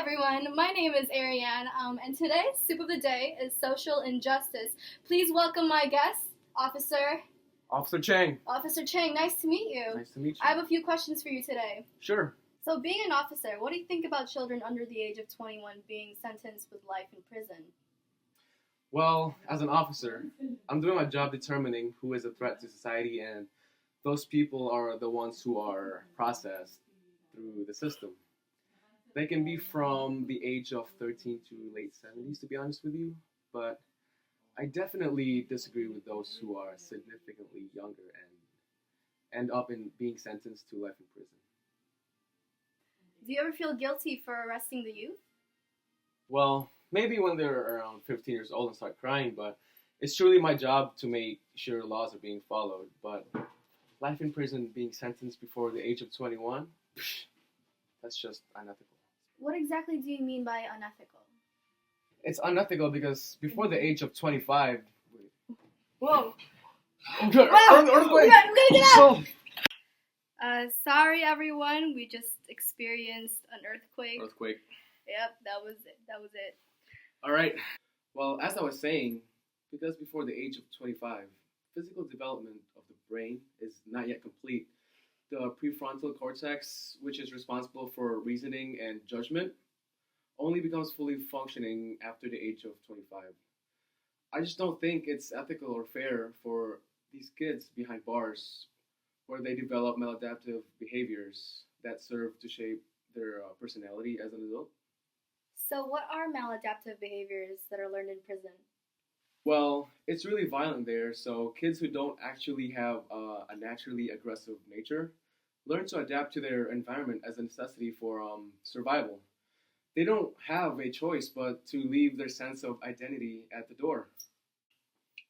everyone. My name is Ariane, and today's soup of the day is social injustice. Please welcome my guest, Officer Chang. Officer Chang. Nice to meet you. Nice to meet you. I have a few questions for you today. Sure. So, being an officer, what do you think about children under the age of 21 being sentenced with life in prison? Well, as an officer, I'm doing my job determining who is a threat to society, and those people are the ones who are processed through the system. They can be from the age of 13 to late 70s, to be honest with you, but I definitely disagree with those who are significantly younger and end up in being sentenced to life in prison. Do you ever feel guilty for arresting the youth? Well, maybe when they're around 15 years old and start crying, but it's truly my job to make sure laws are being followed. But life in prison, being sentenced before the age of 21, that's just unethical. What exactly do you mean by unethical? It's unethical because before the age of 25... Whoa. Okay, Wow. earthquake! We gotta get out! Oh. Sorry everyone, we just experienced an earthquake. Earthquake. Yep, that was it. All right. Well, as I was saying, because before the age of 25, physical development of the brain is not yet complete. The prefrontal cortex, which is responsible for reasoning and judgment, only becomes fully functioning after the age of 25. I just don't think it's ethical or fair for these kids behind bars where they develop maladaptive behaviors that serve to shape their personality as an adult. So what are maladaptive behaviors that are learned in prison? Well, it's really violent there, so kids who don't actually have a naturally aggressive nature learn to adapt to their environment as a necessity for survival. They don't have a choice but to leave their sense of identity at the door.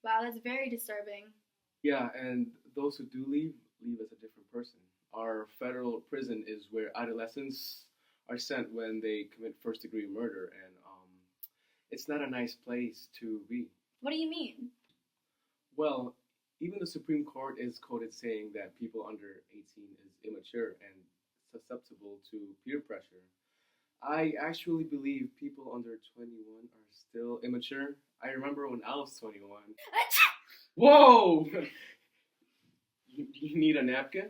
Wow, that's very disturbing. Yeah, and those who do leave as a different person. Our federal prison is where adolescents are sent when they commit first degree murder, and it's not a nice place to be. What do you mean? Well, even the Supreme Court is quoted saying that people under 18 is immature and susceptible to peer pressure. I actually believe people under 21 are still immature. I remember when I was 21. Whoa! You need a napkin?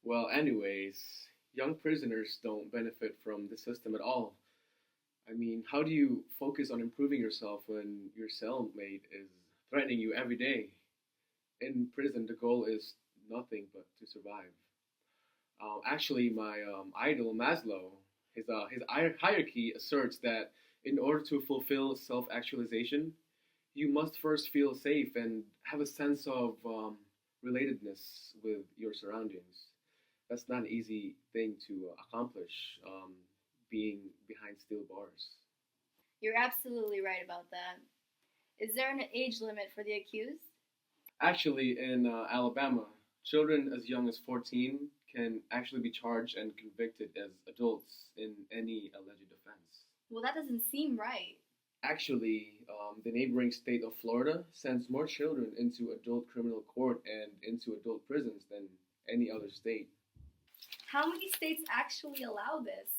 Well, anyways, young prisoners don't benefit from the system at all. I mean, how do you focus on improving yourself when your cellmate is threatening you every day? In prison, the goal is nothing but to survive. Actually, my idol Maslow, his hierarchy asserts that in order to fulfill self-actualization, you must first feel safe and have a sense of relatedness with your surroundings. That's not an easy thing to accomplish, being behind steel bars. You're absolutely right about that. Is there an age limit for the accused? Actually, in Alabama, children as young as 14 can actually be charged and convicted as adults in any alleged offense. Well, that doesn't seem right. Actually, the neighboring state of Florida sends more children into adult criminal court and into adult prisons than any other state. How many states actually allow this?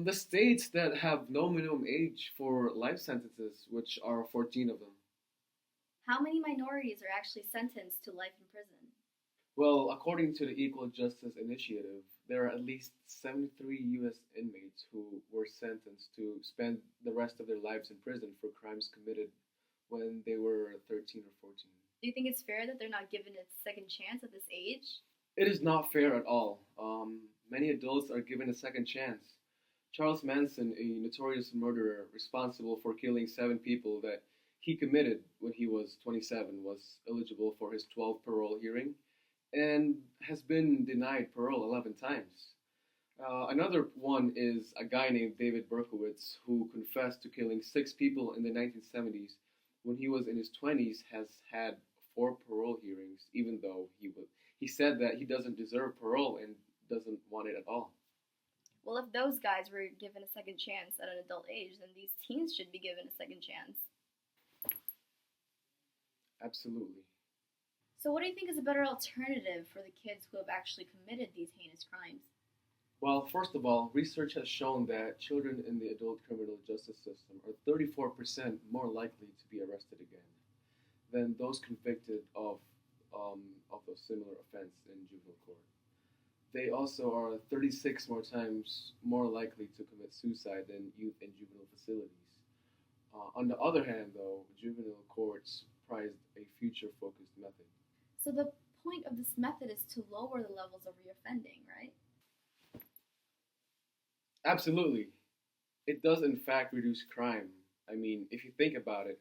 The states that have no minimum age for life sentences, which are 14 of them. How many minorities are actually sentenced to life in prison? Well, according to the Equal Justice Initiative, there are at least 73 U.S. inmates who were sentenced to spend the rest of their lives in prison for crimes committed when they were 13 or 14. Do you think it's fair that they're not given a second chance at this age? It is not fair at all. Many adults are given a second chance. Charles Manson, a notorious murderer responsible for killing 7 people that he committed when he was 27, was eligible for his 12th parole hearing and has been denied parole 11 times. Another one is a guy named David Berkowitz who confessed to killing 6 people in the 1970s when he was in his 20s, has had 4 parole hearings, even though he said that he doesn't deserve parole and doesn't want it at all. Well, if those guys were given a second chance at an adult age, then these teens should be given a second chance. Absolutely. So what do you think is a better alternative for the kids who have actually committed these heinous crimes? Well, first of all, research has shown that children in the adult criminal justice system are 34% more likely to be arrested again than those convicted of a similar offense in juvenile court. They also are 36 more times more likely to commit suicide than youth in juvenile facilities. On the other hand, though, juvenile courts prized a future-focused method. So the point of this method is to lower the levels of reoffending, right? Absolutely. It does, in fact, reduce crime. I mean, if you think about it,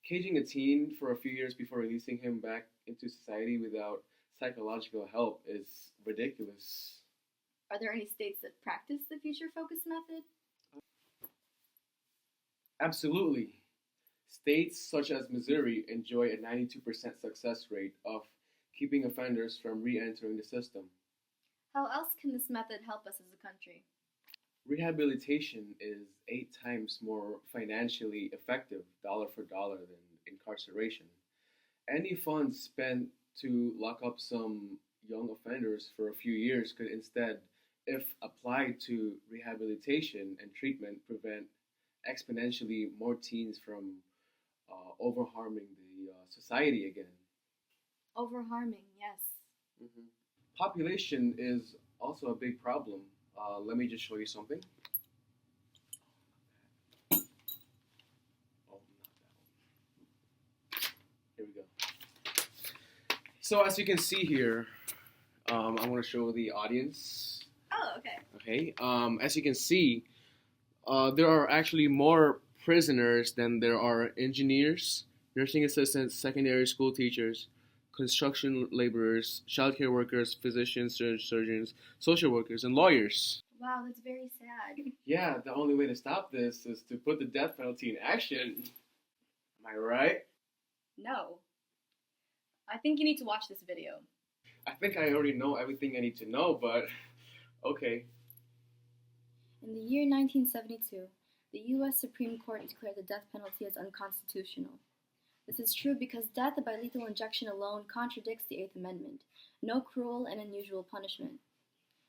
caging a teen for a few years before releasing him back into society without psychological help is ridiculous. Are there any states that practice the future focus method? Absolutely. States such as Missouri enjoy a 92% success rate of keeping offenders from re entering the system. How else can this method help us as a country? Rehabilitation is 8 times more financially effective, dollar for dollar, than incarceration. Any funds spent to lock up some young offenders for a few years could instead, if applied to rehabilitation and treatment, prevent exponentially more teens from over-harming the society again. Over-harming, yes. Mhm. Population is also a big problem. Let me just show you something. Oh, not that one. Here we go. So as you can see here, I want to show the audience. Oh, okay. Okay. As you can see, there are actually more prisoners than there are engineers, nursing assistants, secondary school teachers, construction laborers, childcare workers, physicians, surgeons, social workers, and lawyers. Wow, that's very sad. Yeah, the only way to stop this is to put the death penalty in action. Am I right? No. I think you need to watch this video. I think I already know everything I need to know, but okay. In the year 1972, the U.S. Supreme Court declared the death penalty as unconstitutional. This is true because death by lethal injection alone contradicts the Eighth Amendment, no cruel and unusual punishment.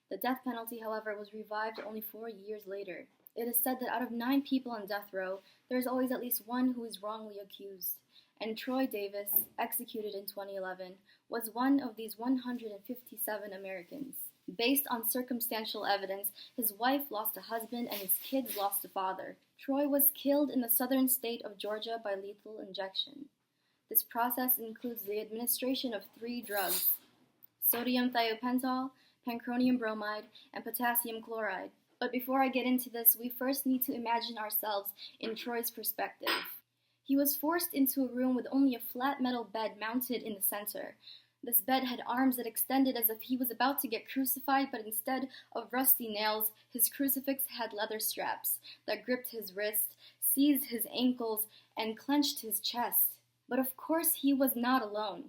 The death penalty, however, was revived only 4 years later. It is said that out of 9 people on death row, there is always at least one who is wrongly accused, and Troy Davis, executed in 2011, was one of these 157 Americans. Based on circumstantial evidence, his wife lost a husband and his kids lost a father. Troy was killed in the southern state of Georgia by lethal injection. This process includes the administration of 3 drugs: sodium thiopental, pancronium bromide, and potassium chloride. But before I get into this, we first need to imagine ourselves in Troy's perspective. He was forced into a room with only a flat metal bed mounted in the center. This bed had arms that extended as if he was about to get crucified, but instead of rusty nails, his crucifix had leather straps that gripped his wrist, seized his ankles, and clenched his chest. But of course he was not alone.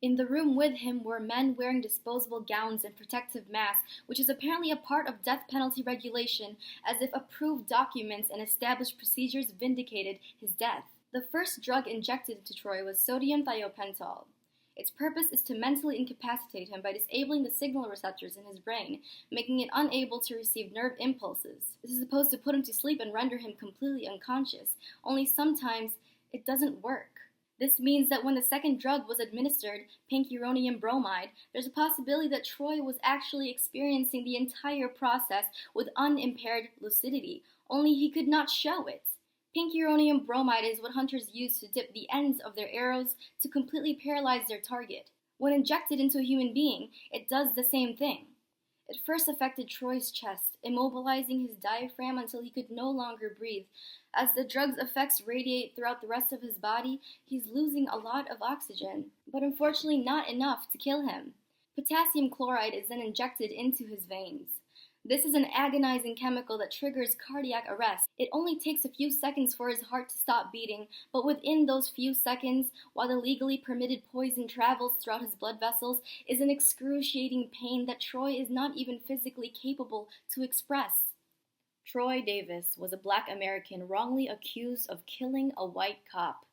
In the room with him were men wearing disposable gowns and protective masks, which is apparently a part of death penalty regulation, as if approved documents and established procedures vindicated his death. The first drug injected into Troy was sodium thiopental. Its purpose is to mentally incapacitate him by disabling the signal receptors in his brain, making it unable to receive nerve impulses. This is supposed to put him to sleep and render him completely unconscious, only sometimes it doesn't work. This means that when the second drug was administered, pancuronium bromide, there's a possibility that Troy was actually experiencing the entire process with unimpaired lucidity, only he could not show it. Pancuronium bromide is what hunters use to dip the ends of their arrows to completely paralyze their target. When injected into a human being, it does the same thing. It first affected Troy's chest, immobilizing his diaphragm until he could no longer breathe. As the drug's effects radiate throughout the rest of his body, he's losing a lot of oxygen, but unfortunately not enough to kill him. Potassium chloride is then injected into his veins. This is an agonizing chemical that triggers cardiac arrest. It only takes a few seconds for his heart to stop beating, but within those few seconds, while the legally permitted poison travels throughout his blood vessels, is an excruciating pain that Troy is not even physically capable to express. Troy Davis was a Black American wrongly accused of killing a white cop.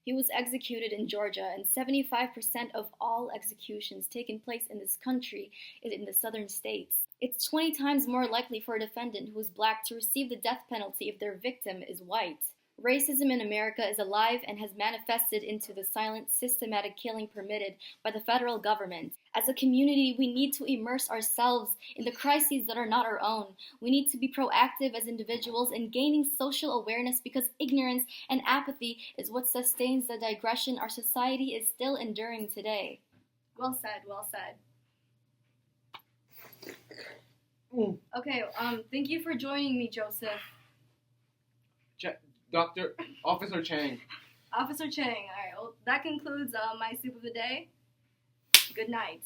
He was executed in Georgia, and 75% of all executions taking place in this country is in the southern states. It's 20 times more likely for a defendant who is Black to receive the death penalty if their victim is white. Racism in America is alive and has manifested into the silent, systematic killing permitted by the federal government. As a community, we need to immerse ourselves in the crises that are not our own. We need to be proactive as individuals in gaining social awareness because ignorance and apathy is what sustains the digression our society is still enduring today. Well said, well said. Okay, thank you for joining me, Joseph. Officer Chang. Officer Chang, all right, well, that concludes my soup of the day. Good night.